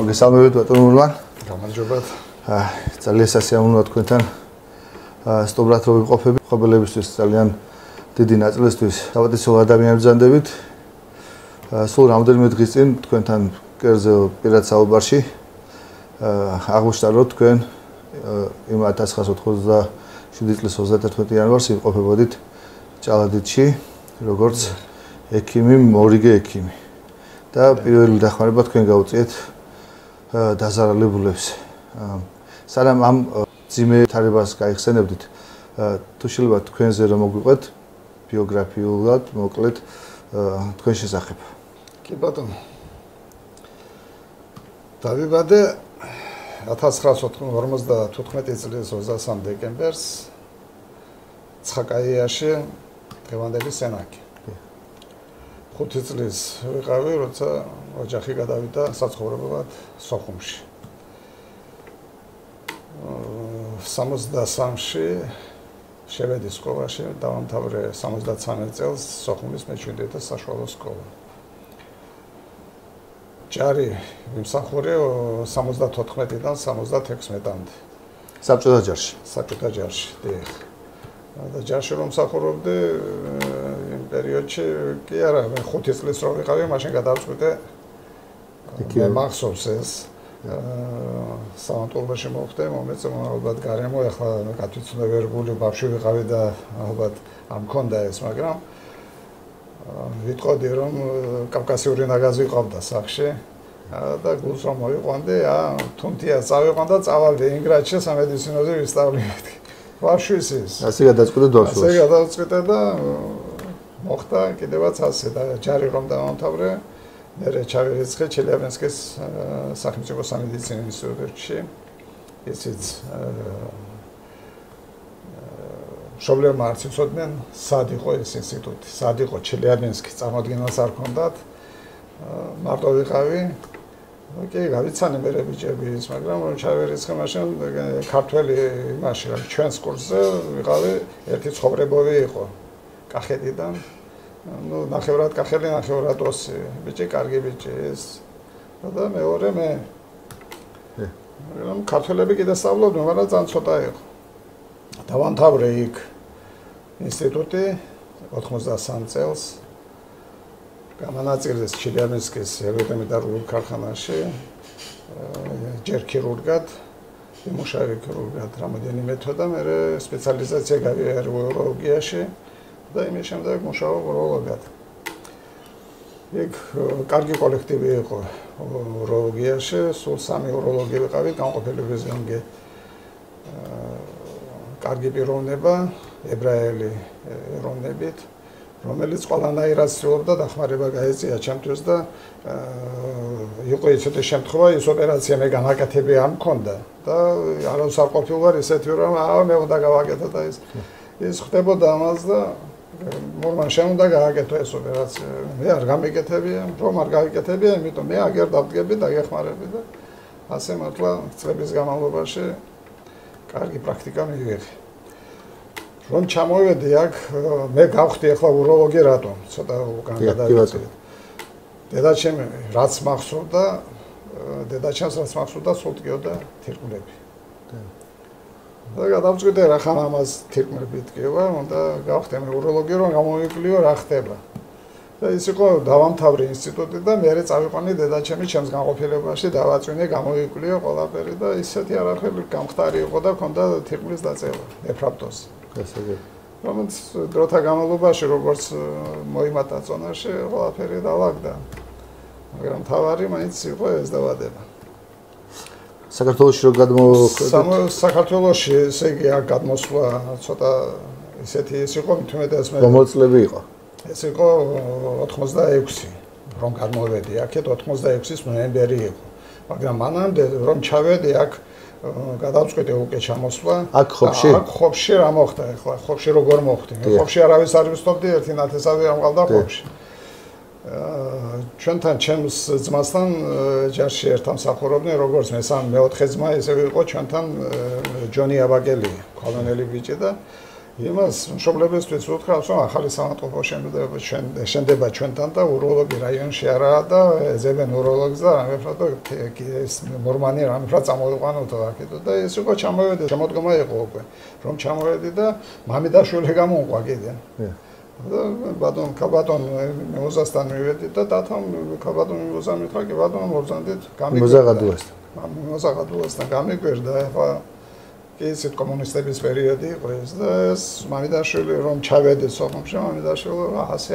მოგესალმებით ბატონო მურმან. გამარჯობათ. ძალიან სასიამოვნოა თქვენთან სტუმრად რო ვიყოფები. ხობელებისთვის ძალიან დიდი ნაწილისთვის საპატიო ადამიანებს ვზანდებით. სულ რამდენიმე დღის წინ თქვენთან კერძო პირად საუბარში აღმოჩნდა რომ თქვენ იმ 1997 წლის 31 იანვარს იმყოფებოდით ჭალადიდში როგორც ექიმი, მორიგე ექიმი. და პირველი დახმარება თქვენ გაუწიეთ დაზარალებულებს. სანამ ამ ძიმე თარებას გაიხსენებდით, თუ შეიძლება თქვენზე რომ მოგვიყვეთ ბიოგრაფიულად, მოკლედ თქვენ შესახებ. კი ბატონო. დავიბადე 1955 წლის 23 დეკემბერს ცხაკაიაში, დღევანდელი სენაკი. 5 წლის ვიყავი, როცა ოჯახი გადავიდა საცხოვრებლად სოხუმში. 63-ში შევედი სკოლაში, დავამთავრე 73 წელს სოხუმის მეჩვიდეთა საშუალო სკოლა. ჯარი ვიმსახურე 74-დან 76-მდე. საბჭოთა ჯარში. საბჭოთა ჯარში, დიახ. და ჯარში რომ მსახურობდი იმ პერიოდში, კი არა, მე 5 წლის რო ვიყავი, მაშინ გადავწყვიტე მე მახსოვს ეს სამონტურაში მოხდა მომეწ ალბათ გარემო ახლა გათვითცნე ვერგული ბავშვი ვიყავი და ალბათ არ მქონდა ეს, მაგრამ ვიტყოდი რომ კავკასიური ნაგაზი ყავდა სახში და გულს რომ მოვიყვანდი, თუნთია წავიყვან და წავალდი ინგრადში სამედიცინოზე ვისწავლეთ. ბავშვის ის. ასე გადაწყვიტე ბავშვს. ასე გადაწყვიტე და მოხდა კიდევაც ასე და ჯარი რომ დავამთავრე მე ჩავირიცხე ჩელიაბინსკის სახელმწიფო სამედიცინო ინსტიტუტში. ისიც მშობლებმა არც იცოდნენ სად იყო ეს ინსტიტუტი, სად იყო ჩელიაბინსკი, წარმოადგენელს არ ჰქონდათ. მარტო ვიყავი. კი, გავიცანე მე ბიჭები ის, მაგრამ რომ ჩავირიცხე მაშინ ქართველი იმაში, ჩვენს კურსზე ვიყავი, ერთი ცხოვრებოვი იყო კახეთიდან. ну, ნახევრად კახელი, ნახევრად ოსი. ბიჭი, კარგი ბიჭი ის. და მეორე მე. რომ ქართველები კიდე სწავლობდნენ, მაგრამ ძალიან ცოტა იყო. დავამთავრე იქ ინსტიტუტი 93 წელს. გამანაწილეს ჩელიაბინსკის ელემენტარულ ქარხანაში, ჯერ ქირურგად, იმუშავე ქირურგად რამოდენიმე თვე და მე სპეციალიზაცია გავიარე უროლოგიაში და იმის შემდეგ მუშაობ უროლოგად. იქ კარგი კოლექტივი იყო უროლოგიაში, სულ 3 უროლოგი ვიყავით, განყოფილების ზენგე. კარგი პიროვნება, ებრაელი ეროვნებით, რომელიც ყველანაირად ცდილობდა დახმარება გაეწია ჩემთვის და იყო ისეთი შემთხვევა, ის ოპერაცია მე განაკეთები არ მქონდა და არავის არ ყოფილვარ ისეთი რომ მე უნდა გავაკეთო და ის ხდებოდა ამას და მურმან შენ უნდა გააკეთო ეს ოპერაცია. მე არ გამეკეთებია, რომ არ გააკეთებია, იმიტომ მე აგერ დავდგები და გეხმარები და ასე მართლა წლების განმავლობაში კარგი პრაქტიკა მივიღე. რომ ჩამოვედი აქ, მე გავხდი ახლა უროლოგი რატომ? ცოტა უკან გადავიდე. დედაჩემი რაც მახსოვდა, დედაჩემს რაც მახსოვდა, სულტკიოდა თირკმლები. და გადავწყვიტე რა ხან ამას თირკმლები თქება, უნდა გავხდე მე უროლოგი რომ გამოვიკვლიო რა ხდება. და ის იყო დავამთავრე ინსტიტუტი და მე წავიყვანე დედაჩემი ჩემს განყოფილებაში, დავაწვინე, გამოვიკვლიო ყველაფერი და ისეთი არაფერი გამხდარი იყო და მქონდა თირკმლის დაწევა, ეფრაპტოზი. რომელიც დროთა განმავლობაში როგორც მოიმატა წონაში, ყველაფერი დავაგდა. მაგრამ თავარი მაინც იყო ეს დავადება. საქართველოში რო გადმოხვედით? საქართველოში ესე იგი აქ გადმოსვლა ცოტა ისეთი ის იყო, თუმცა მე რომელი იყო? ეს იყო 86 რომ გადმოვედი აქეთ 86-ის ნოემბერი იყო. მაგრამ მანამდე რომ ჩავედი აქ გადავწყვიტე უკვე ჩამოსვლა. აქ ხობში? აქ ხობში რა მოხდა ახლა? ხობში როგორ მოხდა? ხობში არავის არ ვისწორდი, ერთი ნათესავი არ მყავდა ხობში. ჩვენთან ჩემს ძმასთან ჯარში ერთად მსახურობდნენ, როგორც მესამე მეოთხე ძმა, ესე იყო ჩვენთან ჯონი აბაგელი, კოლონელი ბიჭი და იმას მშობლებისთვის უთხრავს, რომ ახალი სამართლებო შენდება ჩვენთან და უროლოგი რაიონში არაა და ეძებენ უროლოგს და რამეფრად ეს მორმანი რამეფრად წამოვიყვანოთ აქეთ და ეს იყო ჩამოვედი, შემოდგომა იყო უკვე, რომ ჩამოვედი და მამიდაშვილი გამოუყვა კიდე. ბატონ ქალბატონ მოზასთან მივედი და დათომ ქალბატონ მოზა მითხრა კი ბატონ მობრძანდით მოზაღადუასთან გამიკვირდა ახლა ისეთ კომუნისტების პერიოდი იყო ეს და ეს მამიდაშვილი რომ ჩავედით სოფლში მამიდაშვილი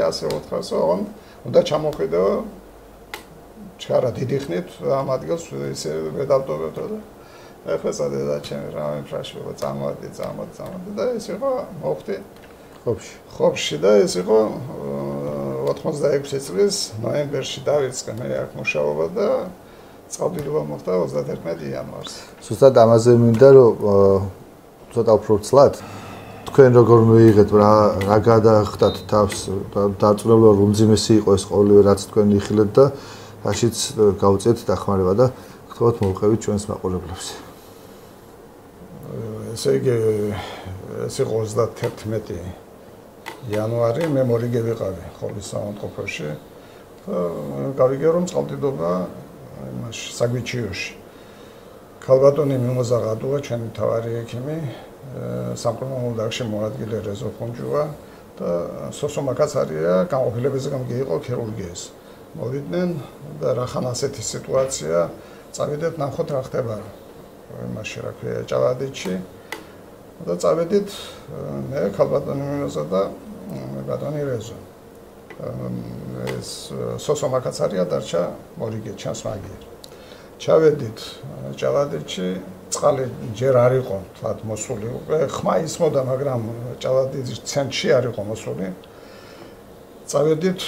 ასე უთხარს რომ უნდა ჩამოხვიდეო ჩარა დიდი ხნით ამ ადგილს ისე ვედავტობებთ და ეხლა სადედა ჩემი რამე ფრაშვილო წამოდი და ეს იყო მოხდი ხობში და ეს იყო 86 წლის ნოემბერში დავიწყე მე აქ მუშაობა და წავდიდობა მოხდა 31 იანვარს. Ზუსტად ამაზე მინდა რომ ცოტა უფრო ცლად თქვენ როგორ მიიღეთ რა გადაახტათ თავს დაწვრილება რომ ძიმესი იყო ეს ყოველივე რაც თქვენ იხილეთ და რაშიც გავუწიეთ დახმარება და გთხოვთ მოვყევით ჩვენს მაყურებლებს. ესე იგი ეს იყო 31 იანვარი მე მორიგე ვიყავი ხოლმე სამონტყოფოში და გავიგე რომ წავდიდობა იმაში საგვიჩიოში. ქალბატონი მიმოზაღადუა ჩვენი მთავარი ექიმი, სამკურნალო დარგში მოადგილე რეზო ხუნჯუა და სოსო მაკაცარია განყოფილებაზე გამგეიყო ქირურგიას. მოვიდნენ და რახან ასეთი სიტუაცია, წავიდეთ ნახოთ რა ხდება. იმაში რა ქვია ჭავადიჩი და წავედით მე ქალბატონი მიმოზა და ბატონი რეზო. ეს სოსო მაკაცარია დარჩა მორიგე ჩანს მაგიერ. ჩავედით ჭავადიჩი, წყალი ჯერ არ იყო თქვათ მოსული, უკვე ხმა ისმოდა, მაგრამ ჭავადიჩის ცენტრში არ იყო მოსული. წავედით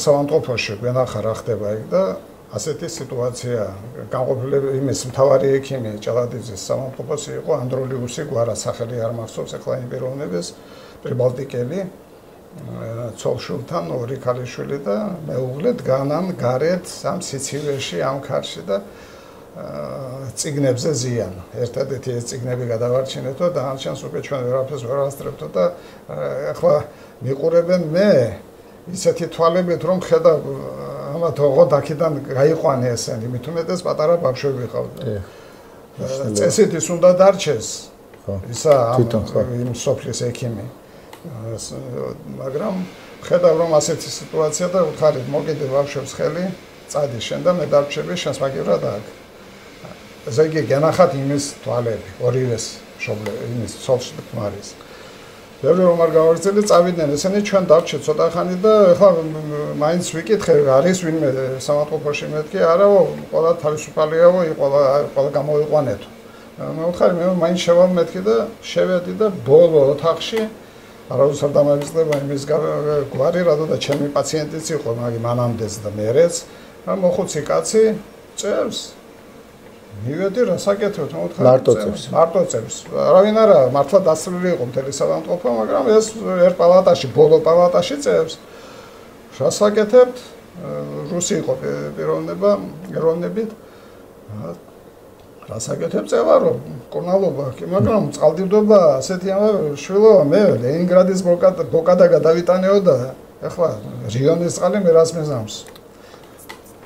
სამონტყოფოში, გვენახა რა ხდება იქ და ასეთი სიტუაცია განყოფილება იმის მთავარი ექიმი ჭავადიჩის სამონტყოფოში იყო ანდროლიუსი გვარა სახელი არ მახსოვს ახლა იმ პიროვნებას პრიბალტიკელი ცოლშულთან ორი ქალიშვილი და მეუღლე დგანან გარეთ ამ სიცივეში ამ ქარში და ციგნებზე ზიან. ერთადერთი ეს ციგნები გადავარჩინეთო და დანარჩენს უკვე ჩვენ ვერაფერს ვერ ასწრებთო და ახლა მიყურებენ მე ისეთი თვალებით რომ ხედავ ამათ ოღონდ აქედან გაიყვანე ესენი მით უმეტეს პატარა ბავშვები ვიყავდა. წესით ის უნდა დარჩეს. ისა იმ სოფლის ექიმი მაგრამ ხედავ რომ ასეთი სიტუაცია და უთხარით მოგიდე ბავშვებს ხელი წადი შენ და მე დარჩები შენს მაგივრად აქ. ესე იგი განახათ იმის თვალები ორივეს მშობლები იმის სოლში თმარის. ბევრი რომ არ გავაგრძელე წავიდნენ ესენი ჩვენ დარჩეთ ცოტა ხანი და ახლა მაინც ვიკითხე არის ვინმე სამონტყოფოში მეთქი არაო ყველა თავისუფალიაო ყველა გამოვიყვანეთო. მე ვუთხარი მე მაინც შევალ მეთქი და შევედი და ბოლო ოთახში არავის არ დამაგისდება იმის გვარი რადგან და ჩემი პაციენტიც იყო მაგი მანამდეც და მერეც რა მოხუცი კაცი წერს მივედი რა საკეთოთ მოთხარ მარტო წერს არავინ არა მართლა დასწრილი იყო მთელი სამონტყოფო მაგრამ ეს ერთ პალატაში ბოლო პალატაში წერს რა საკეთებთ რუსი იყო პიროვნება ეროვნებით რა საკეთებ წევა რომ კურნალობა კი მაგრამ წყალდიდობა ასეთი შვილო მე ლენინგრადის ბლოკადა გადავიტანეო და ეხლა რიონის წყალი მე რას მეზამს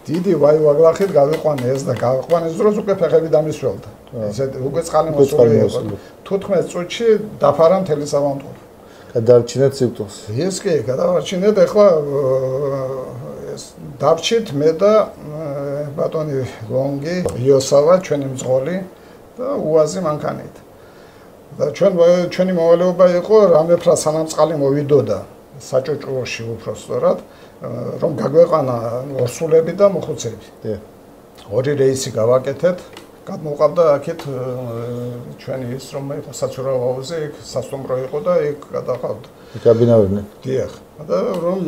დიდი ვაი-ვაგლახით გავიყვანე ეს და გავიყვანეს დროს უკვე ფეხები დამისველდა ესე უკვე წყალი მოსული იყო 15 წუთში დაფარა მთელი სამონტყოფო გადარჩინეთ სიკვდილს ეს კი გადავარჩინეთ ეხლა ეს დავჭით მე და ბატონი ლონგი იოსავა ჩვენი მძღოლი და უაზი მანქანით და ჩვენი მოვალეობა იყო რამეფრა სანამ წყალი მოვიდოდა საჭოჭოში უფრო სწორად რომ გაგვეყანა ორსულები და მოხუცები ორი რეისი გავაკეთეთ გადმოყავდა აქეთ ჩვენი ის რომ იყო საცურაოზე იქ სასტუმრო იყო და იქ გადაყავდა გაბინავდნენ დიახ და რომ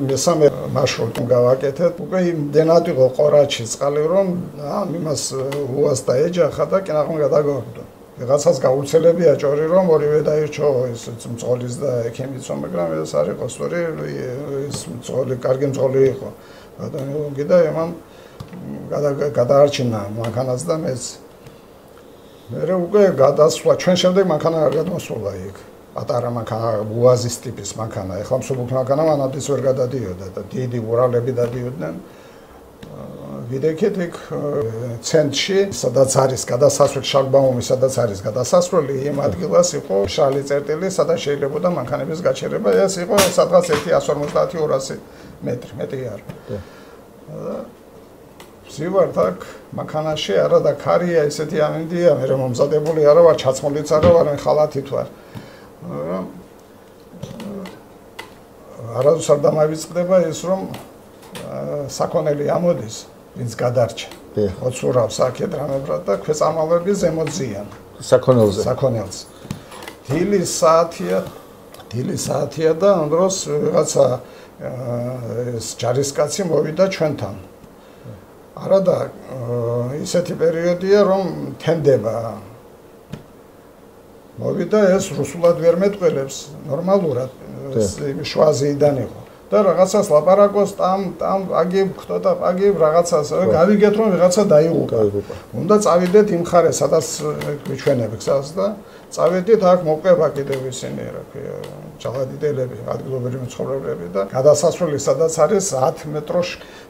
მესამე მარშრუტი გავაკეთეთ უკვე იმდენად იყო ყორაჩი წყალი რომ იმას უას და ეჯახა და კინაღამ გადაგორდო ვიღაცას გაუცელებია ჭორი რომ ორივე დაირჩო ეს მძღოლის და ექიმიცო მაგრამ ეს არ იყო სწორი ეს მძღოლი კარგი მძღოლი იყო ბატონი და იმან გადაარჩინა მანქანას და მეც მე უკვე გადასვლა ჩვენ შემდეგ მანქანა არ გადმოსულა იქ პატარა მანქანა, უაზის ტიპის მანქანა, ეხლა მსუბუქ მანქანა მანამდეც ვერ გადადიოდა და დიდი ურალები დადიოდნენ. ვიდექით იქ ცენტრში, სადაც არის გადასასვლელი, შლაგბაუმი, სადაც არის გადასასვლელი, იმ ადგილას იყო შალი წერტილი, სადაც შეიძლებოდა მანქანების გაჩერება. ეს იყო სადღაც 150-200 მეტრი, მეტი არ. ვსივართ აქ მანქანაში, არა და ქარია ისეთი ამინდია, მე რომ მომზადებული არა ვარ, ჩაცმულიც არა ვარ, მე ხალათით ვარ. არადუს არ დამავიწყდება ის, რომ საქონელი ამოდის, ვინც გადარჩა. ოცურავს აქეთ რამებრად და ქვეწამალები ზემოძიან. საქონელზე. დილის საათია და ამ დროს ვიღაცა ეს ჯარისკაცი მოვიდა ჩვენთან. არა და ისეთი პერიოდია, რომ თენდება. მოვიდა ეს რუსულად ვერ მეტყველებს, ნორმალურად შვაზიიდან იყო. და რაღაცას ლაპარაკოს там აგებ кто-то აგებ რაღაცას გავიგეთ რომ ვიღაცა დაიღუპა. უნდა წავიდეთ იმ ხარეს, სადაც გვიჩვენებ გზას და წავედით აქ მოვყება კიდევ ისინი, რა ქვია, ჯალადიდელები, ადგილობრივი მცხოვრებლები და გადასასვლელი სადაც არის 10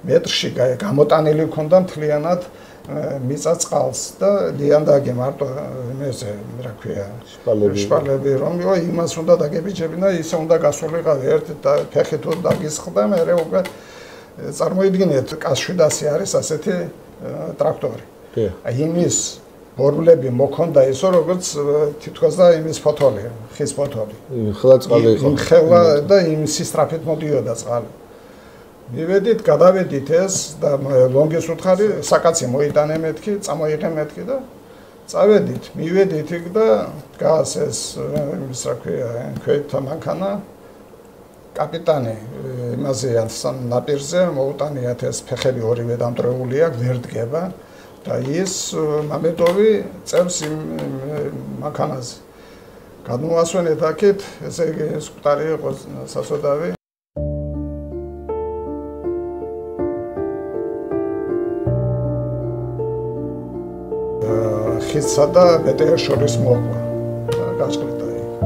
მეტრში გამოტანილი ქონდა მთლიანად მიწა წყალს და დიანდაგე მარტო მეზე, რა ქვია, შპალები რომ იმას უნდა დაგებიჯებინა, ისე უნდა გასულიყავი ერთ და ფეხით თუ დაგისხდა, მე უკვე წარმოიდგინეთ, კას700 არის ასეთი ტრაქტორი. აი იმის ბორბლები მოქონდა ისო, როგორც თითქოს და იმის ფოთოლი, ხის ფოთოლი. ხელა წყალი იყო. ხელა და იმ სისტრაფით მოდიოდა წყალი. მივედით, გადავედით ეს და ლონგის უთხარი საკაცი მოიტანე მეთქი, წამოიღე მეთქი და წავედით, მივედით იქ და დგას ეს იმის რა ქვია, ქვეითთა მანქანა კაპიტანი იმაზე ნაპირზე მოუტანიათ ეს ფეხები ორივე დამტრეული აქვს, ვერ დგება და ის მამედოვი წევს იმ მანქანაზე. გადმოასვენეთ აქეთ, ესე იგი სკუტარი იყო სასოდავი. ხისა და მეტეორ შორის მოყვა გაჭრიდა იქ.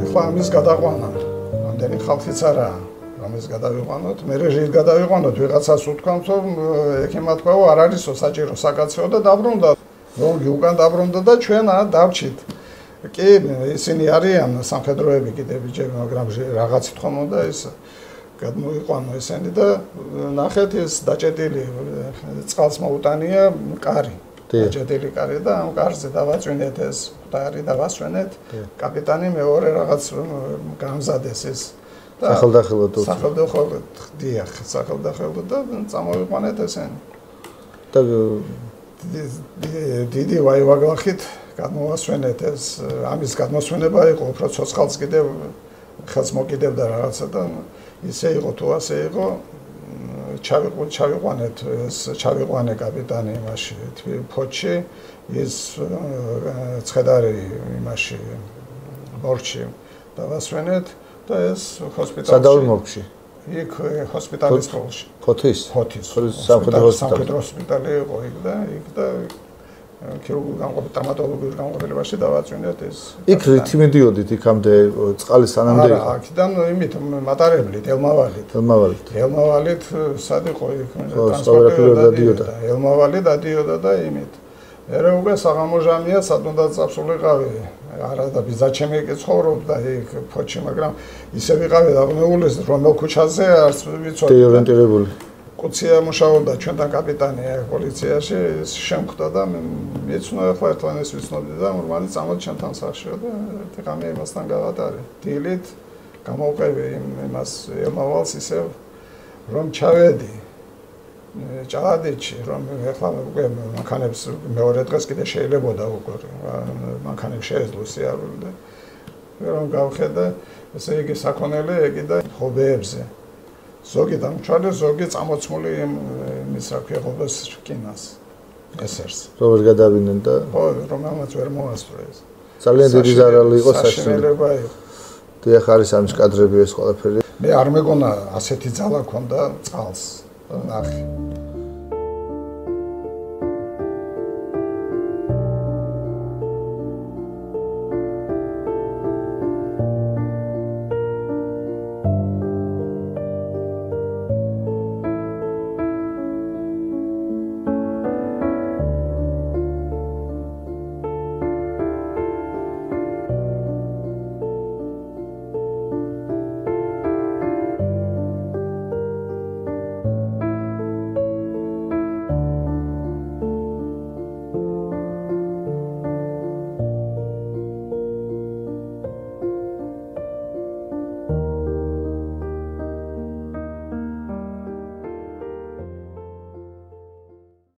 ეხლა ამის გადაყვანა, ამდენი ხალხიც არაა, ამის გადავიყვანოთ, მე რეჟის გადავიყვანოთ, ვიღაცას უთქვამთ, რომ ექიმა თქვაო, არ არისო საჭირო საკაცეო და დაბრუნდა. ლონგი უკან დაბრუნდა და ჩვენ დავჭით. კი, ისინი არიან სამხედროები კიდე ბიჭები, მაგრამ რაღაც თქმა უნდა ის გადმოიყვანო ესენი და ნახეთ ეს დაჭედილი წყალს მოუტანია კარი. დაჭედილი კარი და ამ კარზე დავაწვინეთ ეს ხტარი დავასვენეთ. კაპიტანი მეორე რაღაც გამზადეს ეს სახელდახელოდ და წამოვიყვანეთ ესენი. და დიდი ვაივაგლახით გადმოვასვენეთ ეს ამის გადმოსვენება იყო უფრო ცოცხალს კიდევ ხელს მოკიდებდა რაღაცა და ისე იყო თუ ასე იყო ჩავიყვანეთ ეს ჩავიყვანე კაპიტანი იმაში ფოჩი ის ცხედარი იმაში ბორჩი დავასვენეთ და ეს ჰოსპიტალში სადავი მორგში იქ ჰოსპიტალის ხოლში ფოთის სამხედრო ჰოსპიტალი იყო იქ და ქირურგიულ ტრავმატოლოგიურ განყოფილებაში დავაწვინეთ ეს. იქ რითი მიდიოდით იქამდე წყალი სანამდე იყო? არა, აქედან იმით მატარებლით, ელმავალით სად იყო იქ ტრანსპორტი დადიოდა. ელმავალი დადიოდა და იმით. მერე უკვე საღამოჟამია, სად უნდა წასულიყავი. არა და ბიზაჩემი კი ცხოვრობდა იქ ფოჩი, მაგრამ ისე ვიყავი დაღმეული, რომელ ქუჩაზე არც ვიცოდი. დეორიენტირებული. კუცია მუშაობდა ჩვენთან კაპიტანი პოლიციაში, შემხვდა და მეცნო ახლა ერთმანეთს ვიცნობდი და ნორმალი წამოდი ჩვენთან სახში და ერთი ღამე იმასთან გავატარე. დილით გამოვყევი იმას ელმავალს ისე რომ ჩავედი ჭალადიჩი, რომ ახლა უკვე მანქანებს მეორე დღეს კიდე შეიძლებოდა უკვე მანქანებს შეეძლო სიარული და რომ გავხედე ესე იგი საქონელი ეკიდა ხობეებზე. ზოგი დამჩვანე, ზოგი წამოცმული იმის რა ქვია ხობეს რკინას ესერს. როგორ გადავიდნენ და ხო, რომელმაც ვერ მოასწრეს. ძალიან დიდი ზარალი იყო საშინელება იყო. დიახ, არის ამის კადრები ეს ყველაფერი. მე არ მეგონა ასეთი ძალა ქონდა წყალს. ნახე.